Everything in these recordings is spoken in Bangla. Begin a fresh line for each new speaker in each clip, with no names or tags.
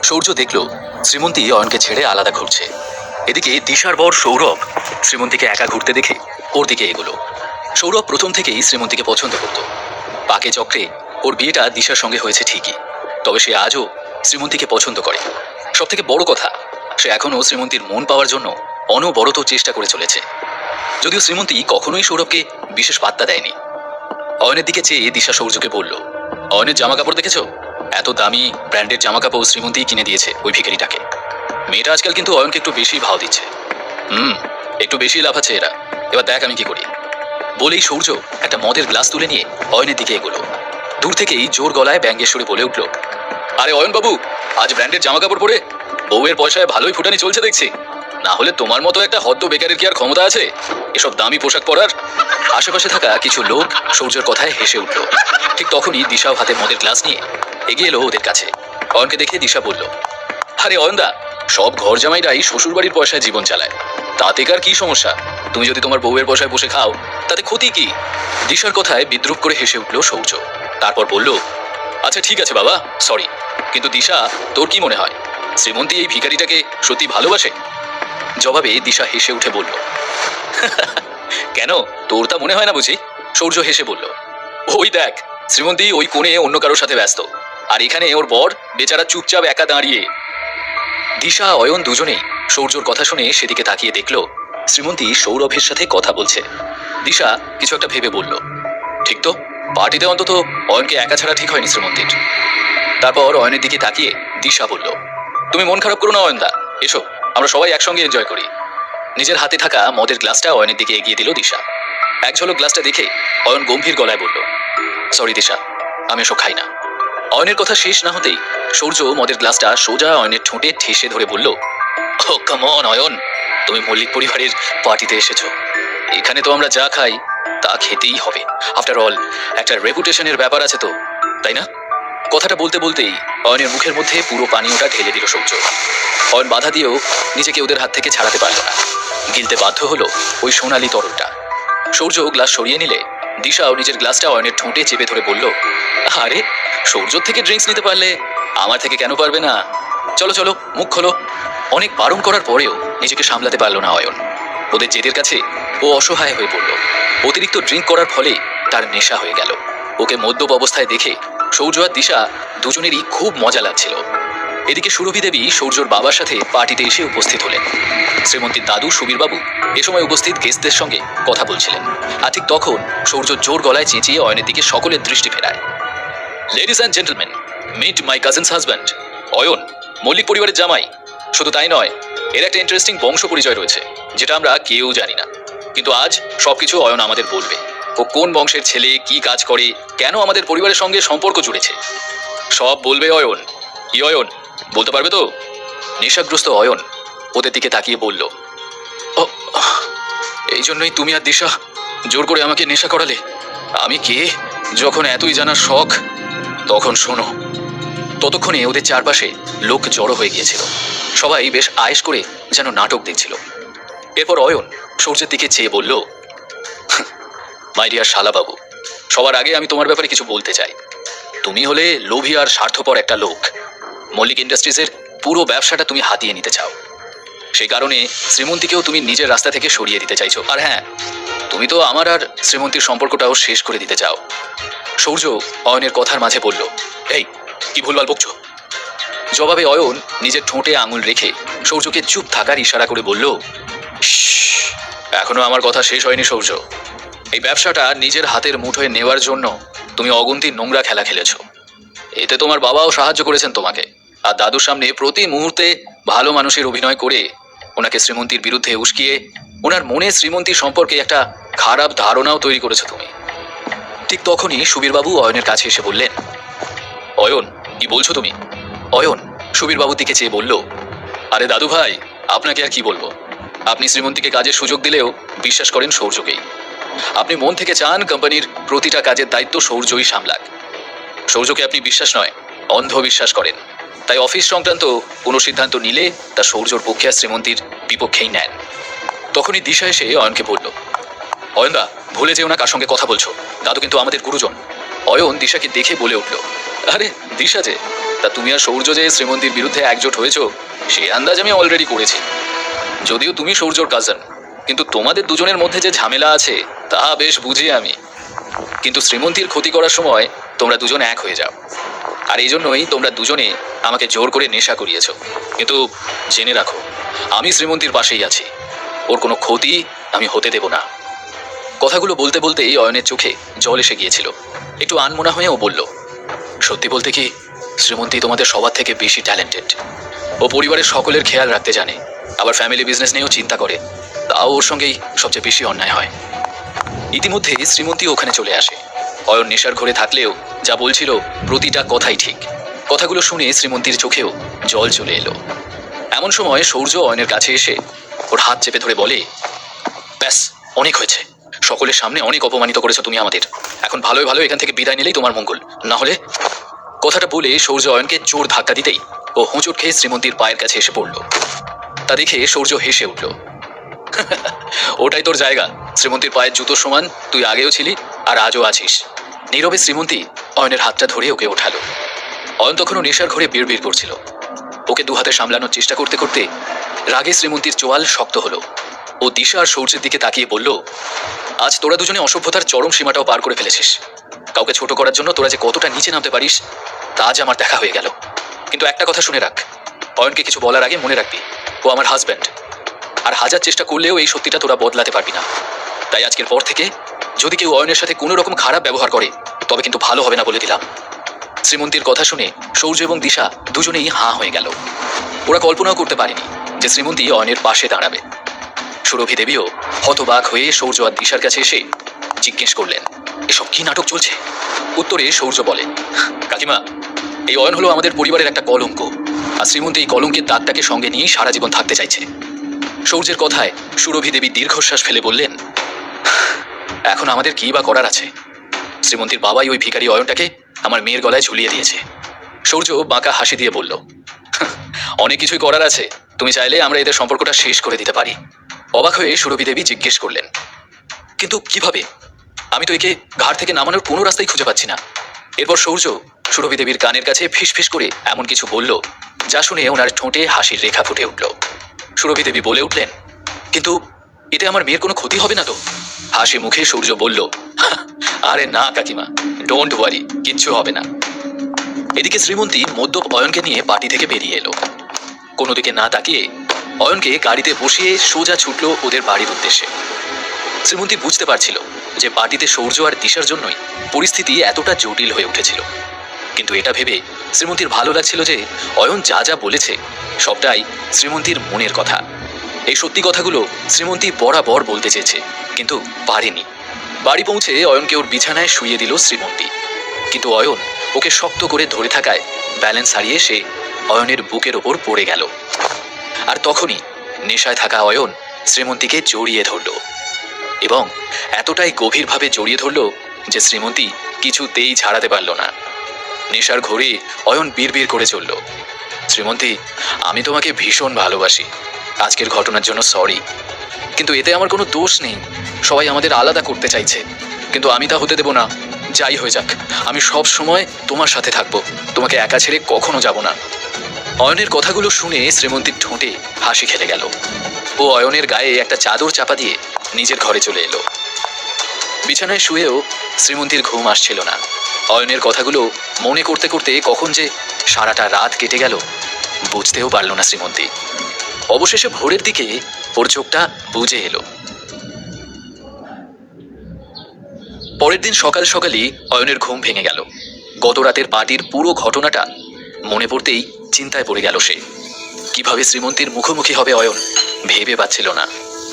সৌর্য দেখল শ্রীমন্তী অয়নকে ছেড়ে আলাদা ঘুরছে। এদিকে দিশার বর সৌরভ শ্রীমন্তীকে একা ঘুরতে দেখে ওর দিকে এগোলো। সৌরভ প্রথম থেকেই শ্রীমন্তীকে পছন্দ করত। পাকে চক্রে ওর বিয়েটা দিশার সঙ্গে হয়েছে ঠিকই, তবে সে আজও শ্রীমন্তীকে পছন্দ করে। সব থেকে বড় কথা, সে এখনও শ্রীমন্তীর মন পাওয়ার জন্য অনবরত চেষ্টা করে চলেছে। যদিও শ্রীমন্তী কখনোই সৌরভকে বিশেষ পাত্তা দেয়নি। অয়নের দিকে চেয়ে দিশা সৌর্যকে বলল, অয়নের জামা কাপড় দেখেছো? এত দামি ব্র্যান্ডের জামা কাপড় শ্রীমন্তী কিনে দিয়েছে ওই ভিখারিটাকে। মেয়েটা আজকাল কিন্তু অয়নকে একটু বেশি ভাও দিচ্ছে। একটু বেশি লাফাচ্ছে এরা, এবার দেখ আমি কি করি। বলেই সৌর্য একটা মদের গ্লাস তুলে নিয়ে অয়নের দিকে এগোলো। দূর থেকেই জোর গলায় ব্যঙ্গের সুরে বলে উঠল, আরে অয়ন বাবু, আজ ব্র্যান্ডের জামা কাপড় পরে বউয়ের পয়সায় ভালোই ফুটানি চলছে দেখছি। না হলে তোমার মতো একটা হদ্দ বেকারের কি আর ক্ষমতা আছে এসব দামি পোশাক পরার? আশেপাশে থাকা কিছু লোক সৌর্যের কথায় হেসে উঠল। ঠিক তখনই দিশাও হাতে মদের গ্লাস নিয়ে এগিয়ে এলো ওদের কাছে। অয়নকে দেখে দিশা বলল, আরে অয়নদা, সব ঘর জামাইরাই শ্বশুর বাড়ির পয়সায় জীবন চালায়, তাতে কার কি সমস্যা? তুমি যদি তোমার বউয়ের পয়সায় বসে খাও তাতে ক্ষতি কি? দিশার কথায় বিদ্রুপ করে হেসে উঠল সৌর্য। তারপর বলল, আচ্ছা ঠিক আছে বাবা, সরি, কিন্তু দিশা, তোর কি মনে হয় শ্রীমন্তী এই ভিখারিটাকে সত্যি ভালোবাসে? জবাবে দিশা হেসে উঠে বলল, কেন, তোর তা মনে হয় না বুঝি? সৌর্য হেসে বলল, ওই দেখ, শ্রীমন্তী ওই কোণে অন্য কারোর সাথে ব্যস্ত, আর এখানে ওর বর বেচারা চুপচাপ একা দাঁড়িয়ে। দিশা অয়ন দুজনেই সৌর্যর কথা শুনে সেদিকে তাকিয়ে দেখল শ্রীমন্তী সৌরভের সাথে কথা বলছে। দিশা কিছু একটা ভেবে বলল, ঠিক তো, পার্টিতে অন্তত অয়নকে একা ছাড়া ঠিক হয়নি শ্রীমন্তীর। তারপর অয়নের দিকে তাকিয়ে দিশা বলল, তুমি মন খারাপ করো না অয়নদা, এসো আমরা সবাই একসঙ্গে এনজয় করি। নিজের হাতে থাকা মদের গ্লাসটা অয়নের দিকে এগিয়ে দিল দিশা। এক ঝলক গ্লাসটা দেখে অয়ন গম্ভীর গলায় বলল, সরি দিশা, আমি এসব খাই না। অয়নের কথা শেষ না হতেই সৌর্য মদের গ্লাসটা সোজা অয়নের ঠোঁটে ঠেসে ধরে বলল, ও কাম অন অয়ন, তুমি মল্লিক পরিবারের পার্টিতে এসেছো, এখানে তো আমরা যা খাই তা খেতেই হবে। আফটার অল একটা রেপুটেশনের ব্যাপার আছে তো, তাই না? কথাটা বলতে বলতেই অয়নের মুখের মধ্যে পুরো পানীয়টা ঢেলে দিল সৌর্য। অয়ন বাধা দিয়েও নিজেকে ওদের হাত থেকে ছাড়াতে পারল না, গিলতে বাধ্য হলো ওই সোনালি তরলটা। সৌর্য গ্লাস সরিয়ে নিলে দিশাও নিজের গ্লাসটা অয়নের ঠোঁটে চেপে ধরে বলল, আরে সৌর্যর থেকে ড্রিঙ্কস নিতে পারলে আমার থেকে কেন পারবে না? চলো চলো, মুখ খোলো। অনেক বারণ করার পরেও নিজেকে সামলাতে পারল না অয়ন। ওদের জেদের কাছে ও অসহায় হয়ে পড়ল। অতিরিক্ত ড্রিঙ্ক করার ফলে তার নেশা হয়ে গেল। ওকে মদ্যপ অবস্থায় দেখে সৌর্য আর দিশা দুজনেরই খুব মজা লাগছিল। এদিকে সুরভি দেবী সৌর্যর বাবার সাথে পার্টিতে এসে উপস্থিত হলেন। শ্রীমন্তীর দাদু সুবীরবাবু এ সময় উপস্থিত গেস্টদের সঙ্গে কথা বলছিলেন। আর ঠিক তখন সৌর্য জোর গলায় চেঁচিয়ে অয়নের দিকে সকলের দৃষ্টি ফেরায়। Ladies and gentleman, meet my cousin's husband Ayan, Mallick পরিবারের জামাই। শুধু তাই নয়, এর একটা ইন্টারেস্টিং বংশ পরিচয় রয়েছে যেটা আমরা কেউ জানি না, কিন্তু আজ সবকিছু অয়ন আমাদের বলবে। ও কোন বংশের ছেলে, কি কাজ করে, কেন আমাদের পরিবারের সঙ্গে সম্পর্ক জুড়েছে, সব বলবে অয়ন। কি অয়ন, বলতে পারবে তো? নেশাগ্রস্ত অয়ন ওদের দিকে তাকিয়ে বলল, এই জন্যই তুমি আর দিশা জোর করে আমাকে নেশা করালে? আমি কে যখন এতই জানার শখ, তখন শোনো। ততক্ষণে ওদের চারপাশে লোক জড়ো হয়ে গিয়েছিল। সবাই বেশ আয়েশ করে যেন নাটক দেখছিল। এরপর অয়ন সূর্যের দিকে চেয়ে বলল, মাই ডিয়ার শালাবাবু, সবার আগে আমি তোমার ব্যাপারে কিছু বলতে চাই। তুমি হলে লোভী আর স্বার্থপর একটা লোক। মল্লিক ইন্ডাস্ট্রিজের পুরো ব্যবসাটা তুমি হাতিয়ে নিতে চাও। সেই কারণে শ্রীমন্তীকেও তুমি নিজের রাস্তা থেকে সরিয়ে দিতে চাইছো। আর হ্যাঁ, তুমি তো আমার আর শ্রীমন্তীর সম্পর্কটাও শেষ করে দিতে চাও। সূর্য অয়নের কথার মাঝে বলল, এই কি ভুলভাল বকছো? জবাবে অয়ন নিজের ঠোঁটে আঙুল রেখে সূর্যকে চুপ থাকার ইশারা করে বলল, এখনো আমার কথা শেষ হয়নি সূর্য। এই ব্যবসাটা নিজের হাতের মুঠোয় নেওয়ার জন্য তুমি অগুন্তি নোংরা খেলা খেলেছ। এতে তোমার বাবাও সাহায্য করেছেন তোমাকে, আর দাদুর সামনে প্রতি মুহূর্তে ভালো মানুষের অভিনয় করে ওনাকে শ্রীমন্তীর বিরুদ্ধে উস্কিয়ে ওনার মনে শ্রীমন্তী সম্পর্কে একটা খারাপ ধারণাও তৈরি করেছো তুমি। ঠিক তখনই সুবীরবাবু অয়নের কাছে এসে বললেন, অয়ন কি বলছো তুমি? অয়ন সুবীরবাবুর দিকে চেয়ে বলল, আরে দাদু ভাই, আপনাকে আর কি বলবো। আপনি শ্রীমন্তীকে কাজের সুযোগ দিলেও বিশ্বাস করেন সৌর্যকেই। আপনি মন থেকে চান কোম্পানির প্রতিটা কাজের দায়িত্ব সৌর্যই সামলাক। সৌর্যকে আপনি বিশ্বাস নয়, অন্ধবিশ্বাস করেন। তাই অফিস সংক্রান্ত কোনো সিদ্ধান্ত নিলে তা সৌর্যর পক্ষে আর শ্রীমন্তীর বিপক্ষেই নেন। তখনই দিশা এসে অয়নকে বলল, অয়নদা, ভুলে যেও না কার সঙ্গে কথা বলছো, দাদু কিন্তু আমাদের গুরুজন। অয়ন দিশাকে দেখে বলে উঠল, আরে দিশা যে, তা তুমি আর সৌর্য যে শ্রীমন্তীর বিরুদ্ধে একজোট হয়েছো সেই আন্দাজ আমি অলরেডি করেছি। যদিও তুমি সৌর্যর কাজন, কিন্তু তোমাদের দুজনের মধ্যে যে ঝামেলা আছে তা বেশ বুঝি আমি। কিন্তু শ্রীমন্তীর ক্ষতি করার সময় তোমরা দুজন এক হয়ে যাও, আর এই জন্যই তোমরা দুজনে আমাকে জোর করে নেশা করিয়েছ। কিন্তু জেনে রাখো, আমি শ্রীমন্তীর পাশেই আছি, ওর কোনো ক্ষতি আমি হতে দেব না। কথাগুলো বলতে বলতেই অয়নের চোখে জল এসে গিয়েছিল। একটু আনমনা হয়ে ও বলল, সত্যি বলতে কি শ্রীমন্তী তোমাদের সবার থেকে বেশি ট্যালেন্টেড। ও পরিবারের সকলের খেয়াল রাখতে জানে, আবার ফ্যামিলি বিজনেস নিয়েও চিন্তা করে, তাও ওর সঙ্গেই সবচেয়ে বেশি অন্যায় হয়। ইতিমধ্যে শ্রীমন্তী ওখানে চলে আসে। অয়ন নেশার ঘরে থাকলেও যা বলছিল প্রতিটা কথাই ঠিক। কথাগুলো শুনে শ্রীমন্তীর চোখেও জল চলে এলো। এমন সময় সৌর্য অয়নের কাছে এসে ওর হাত চেপে ধরে বলে, ব্যাস অনেক হয়েছে, সকলের সামনে অনেক অপমানিত করেছো তুমি আমাদের। এখন ভালোই ভালো এখান থেকে বিদায় নিলেই তোমার মঙ্গল, না হলে। কথাটা বলে সৌর্য অয়নকে জোর ধাক্কা দিতেই ও হোঁচট খেয়ে শ্রীমন্তীর পায়ের কাছে এসে পড়ল। তা দেখে সৌর্য হেসে উঠল, ওটাই তোর জায়গা, শ্রীমন্তীর পায়ের জুতোর সমান তুই আগেও ছিলি আর আজও আছিস। নীরবে শ্রীমন্তী অয়নের হাতটা ধরে ওকে ওঠালো। অয়ন তখনও নেশার ঘরে বিড়বিড় করছিল। ওকে দু হাতে সামলানোর চেষ্টা করতে করতে রাগে শ্রীমন্তীর চোয়াল শক্ত হলো। ও দিশা আর সৌর্যের দিকে তাকিয়ে বলল, আজ তোরা দুজনে অসভ্যতার চরম সীমাটাও পার করে ফেলেছিস। কাউকে ছোট করার জন্য তোরা যে কতটা নিচে নামতে পারিস তা আজ আমার দেখা হয়ে গেল। কিন্তু একটা কথা শুনে রাখ, অয়নকে কিছু বলার আগে মনে রাখবি ও আমার হাজব্যান্ড, আর হাজার চেষ্টা করলেও এই সত্যিটা তোরা বদলাতে পারবি না। তাই আজকের পর থেকে যদি কেউ অয়নের সাথে কোনো রকম খারাপ ব্যবহার করে তবে কিন্তু ভালো হবে না বলে দিলাম। শ্রীমন্তীর কথা শুনে সৌর্য এবং দিশা দুজনেই হাঁ হয়ে গেল। ওরা কল্পনাও করতে পারেনি যে শ্রীমন্তী অয়নের পাশে দাঁড়াবে। সুরভি দেবীও হতবাক হয়ে সৌর্য আর দিশার কাছে এসে জিজ্ঞেস করলেন, এসব কি নাটক চলছে? উত্তরে সৌর্য বলে, কাকিমা, এই অয়ন হলো আমাদের পরিবারের একটা কলঙ্ক, আর শ্রীমন্তী এই কলঙ্কের দাগটাকে সঙ্গে নিয়েই সারা জীবন থাকতে চাইছে। সৌর্যের কথায় সুরভি দেবী দীর্ঘশ্বাস ফেলে বললেন, এখন আমাদের কি বা করার আছে? শ্রীমন্তীর বাবাই ওই ভিখারি অয়নটাকে আমার মেয়ের গলায় ঝুলিয়ে দিয়েছে। সৌর্য বাঁকা হাসি দিয়ে বলল, অনেক কিছুই করার আছে, তুমি চাইলে আমরা এদের সম্পর্কটা শেষ করে দিতে পারি। অবাক হয়ে সুরভি দেবী জিজ্ঞেস করলেন, কিন্তু কিভাবে? আমি তো একে ঘাট থেকে নামানোর কোনো রাস্তাই খুঁজে পাচ্ছি না। এরপর সৌর্য সুরভি দেবীর কানের কাছে ফিস ফিস করে এমন কিছু বলল যা শুনে ওনার ঠোঁটে হাসির রেখা ফুটে উঠল। সুরভি দেবী বলে উঠলেন, কিন্তু এতে আমার মেয়ের কোনো ক্ষতি হবে না তো? হাসি মুখে সূর্য বলল, আরে না কাকিমা, ডোন্ট ওয়ারি, কিচ্ছু হবে না। এদিকে শ্রীমন্তী মদ্যপ অয়নকে নিয়ে পার্টি থেকে বেরিয়ে এলো। কোনো দিকে না তাকিয়ে অয়নকে গাড়িতে বসিয়ে সোজা ছুটল ওদের বাড়ির উদ্দেশ্যে। শ্রীমন্তী বুঝতে পারছিল যে পার্টিতে সৌর্য আর দিশার জন্যই পরিস্থিতি এতটা জটিল হয়ে উঠেছিল। কিন্তু এটা ভেবে শ্রীমন্তীর ভালো লাগছিল যে অয়ন যা যা বলেছে সবটাই শ্রীমন্তীর মনের কথা। এই সত্যি কথাগুলো শ্রীমন্তী বরাবর বলতে চেয়েছে, কিন্তু পারেনি। বাড়ি পৌঁছে অয়নকে ওর বিছানায় শুইয়ে দিল শ্রীমন্তী, কিন্তু অয়ন ওকে শক্ত করে ধরে থাকায় ব্যালেন্স হারিয়ে সে অয়নের বুকের ওপর পড়ে গেল। আর তখনই নেশায় থাকা অয়ন শ্রীমন্তীকে জড়িয়ে ধরল, এবং এতটাই গভীরভাবে জড়িয়ে ধরল যে শ্রীমন্তী কিছুতেই ছাড়াতে পারল না। নেশার ঘোরে অয়ন বিড়বিড় করে চলল, শ্রীমন্তী, আমি তোমাকে ভীষণ ভালোবাসি। আজকের ঘটনার জন্য সরি, কিন্তু এতে আমার কোনো দোষ নেই। সবাই আমাদের আলাদা করতে চাইছে, কিন্তু আমি তা হতে দেব না। যাই হয়ে যাক, আমি সব সময় তোমার সাথে থাকবো, তোমাকে একা ছেড়ে কখনো যাব না। অয়নের কথাগুলো শুনে শ্রীমন্তীর ঠোঁটে হাসি খেলে গেল। ও অয়নের গায়ে একটা চাদর চাপা দিয়ে নিজের ঘরে চলে এলো। বিছানায় শুয়েও শ্রীমন্তীর ঘুম আসছিল না। অয়নের কথাগুলো মনে করতে করতে কখন যে সারাটা রাত কেটে গেল বুঝতেও পারল না শ্রীমন্তী। অবশেষে ভোরের দিকে ওর চোখটা বুজে এলো। পরের দিন সকাল সকালই অয়নের ঘুম ভেঙে গেল। গত রাতের পার্টির পুরো ঘটনাটা মনে পড়তেই চিন্তায় পড়ে গেল সে। কিভাবে শ্রীমন্তীর মুখোমুখি হবে অয়ন ভেবে পাচ্ছিল না।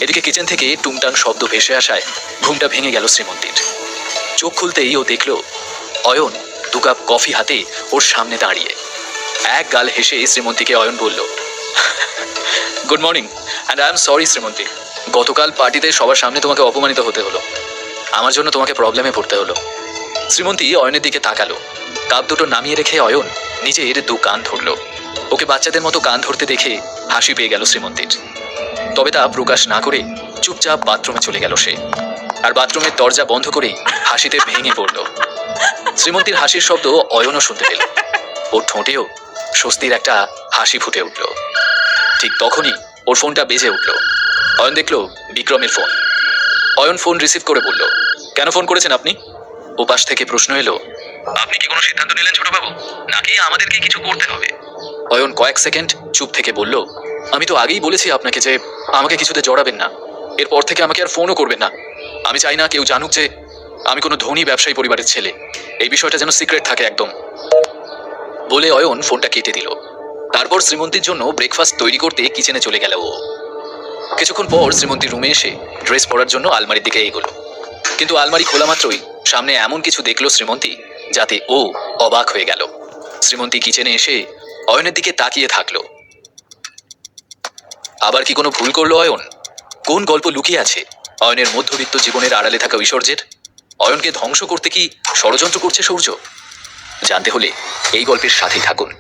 এদিকে কিচেন থেকে টুংটাং শব্দ ভেসে আসায় ঘুমটা ভেঙে গেল শ্রীমন্তীর। চোখ খুলতেই ও দেখল অয়ন 2 কাপ কফি হাতে ওর সামনে দাঁড়িয়ে। এক গাল হেসে শ্রীমন্তীকে অয়ন বলল, good morning, and I am sorry Srimanti. গতকাল পার্টিতে সবার সামনে তোমাকে অপমানিত হতে হলো, আমার জন্য তোমাকে প্রবলেমে পড়তে হলো। শ্রীমন্তী অয়নের দিকে তাকালো। কাপ দুটো নামিয়ে রেখে অয়ন নিজের 2 কান ধরল। ওকে বাচ্চাদের মতো কান ধরতে দেখে হাসি পেয়ে গেল শ্রীমন্তীর। তবে তা প্রকাশ না করে চুপচাপ বাথরুমে চলে গেল সে, আর বাথরুমের দরজা বন্ধ করে হাসিতে ভেঙে পড়ল। শ্রীমন্তীর হাসির শব্দ অয়নও শুনতে পেল। ওর ঠোঁটেও স্বস্তির একটা হাসি ফুটে উঠল। ঠিক তখনই ওর ফোনটা বেজে উঠল। অয়ন দেখল বিক্রমের ফোন। অয়ন ফোন রিসিভ করে বলল, কেন ফোন করেছেন আপনি? ওপাশ থেকে প্রশ্ন এলো, আপনি কি কোনো সিদ্ধান্ত নিলেন ছোটবাবু, নাকি আমাদেরকে কিছু করতে হবে? অয়ন কয়েক সেকেন্ড চুপ থেকে বলল, আমি তো আগেই বলেছি আপনাকে যে আমাকে কিছুতে জড়াবেন না, এরপর থেকে আমাকে আর ফোনও করবেন না। আমি চাই না কেউ জানুক যে আমি কোনো ধনী ব্যবসায়ী পরিবারের ছেলে। এই বিষয়টা যেন সিক্রেট থাকে একদম। বলে অয়ন ফোনটা কেটে দিল। তারপর শ্রীমন্তীর জন্য ব্রেকফাস্ট তৈরি করতে কিচেনে চলে গেল ও। কিছুক্ষণ পর শ্রীমন্তীর রুমে এসে ড্রেস পরার জন্য আলমারির দিকে এগোলো। কিন্তু আলমারি খোলা মাত্রই সামনে এমন কিছু দেখলো শ্রীমন্তী যাতে ও অবাক হয়ে গেল। শ্রীমন্তী কিচেনে এসে অয়নের দিকে তাকিয়ে থাকলো। আবার কি কোনো ভুল করলো অয়ন? কোন গল্প লুকিয়ে আছে অয়নের মধ্যবিত্ত জীবনের আড়ালে থাকা ঐশ্বর্যের? অয়নকে ধ্বংস করতে কি ষড়যন্ত্র করছে সূর্য? জানতে হলে এই গল্পের সাথেই থাকুন।